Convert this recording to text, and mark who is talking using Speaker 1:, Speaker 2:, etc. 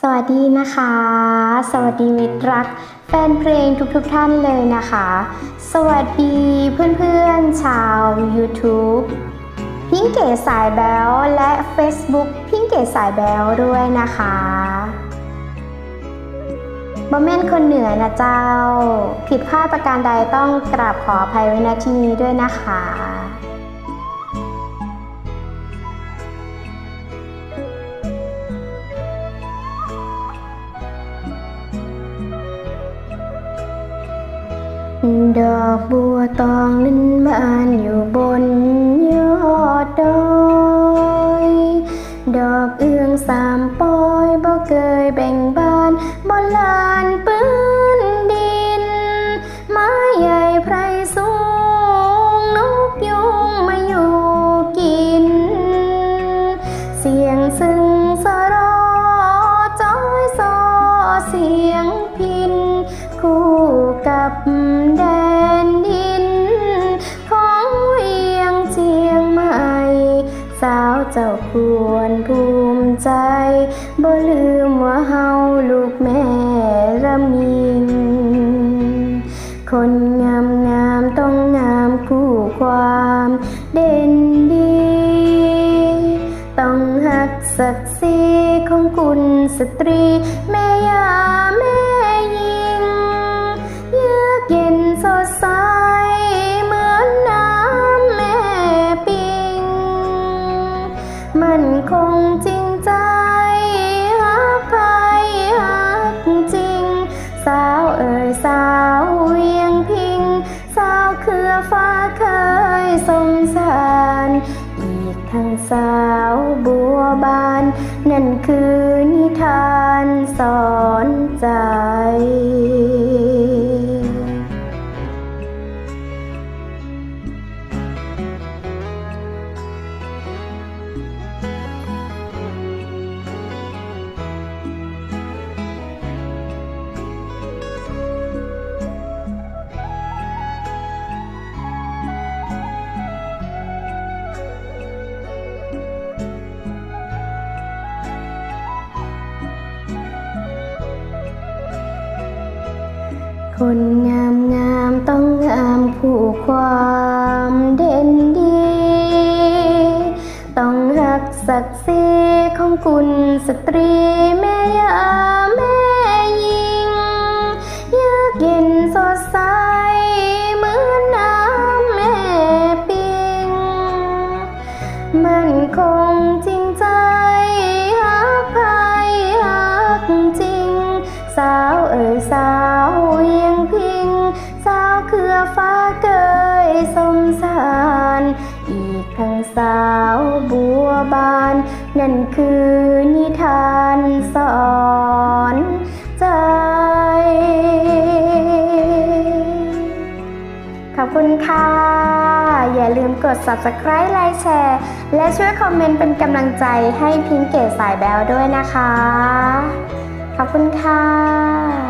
Speaker 1: วัสดีนะคะสวัสดีมิตรรักแฟนเพลงทุกท่านเลยนะคะสวัสดีเพื่อนๆชาว YouTube พิงเก๋สายแบ๊วและ Facebook พิงเก๋สายแบ๊วด้วยนะคะบ่แม่นคนเหนือนะเจ้าผิดพลาดประการใดต้องกราบขออภัยไว้ณที่นี้ด้วยนะคะดอกบัวตองนั้นบานอยู่บนยอดดอยดอกเอื้องสามปอยบ่เคยแบ่งบานบนลานปื้นดินไม้ใหญ่ไพรสูงนกยุงมาอยู่กินเสียงซึ่งสะรอจ้อยซอเสียงพินคู่กับแดนดินของเวียงเชียงใหม่สาวเจ้าควรภูมิใจบ่ลืมว่าเฮาลูกแม่ระมิงคนงามงามต้องงามคู่ความเด่นดีต้องหักศักดิ์ศรีของคุณสตรีแม่ยาแม่ยิงเยือกเย็นสดใสเหมือนน้ำแม่ปิงมันคงจริงใจหักใครหักจริงสาวเอ่ยสาวเวียงพิงสาวเครือฟ้าเคยสงสารอีกทั้งสาวบัวบานนั่นคือนิทานสอนใจคนงามงามต้องงามคู่ความเด่นดีต้องรักศักดิ์ศรีของคุณสตรีแม่ยาแม่ยิงเยือกเย็นสดใสเหมือนน้ำแม่ปิงมันคงจริงใจหักใครหักจริงสาวเอ่ยสาวเวียงพิงสาวเครือฟ้าเกยสมสารอีกทั้งสาวบัวบานนั่นคือนิทานสอนใจขอบคุณค่ะอย่าลืมกด Subscribe ไลค์แชร์และช่วยคอมเมนต์เป็นกำลังใจให้พิงเก๋สายแบ๊วด้วยนะคะขอบคุณค่ะ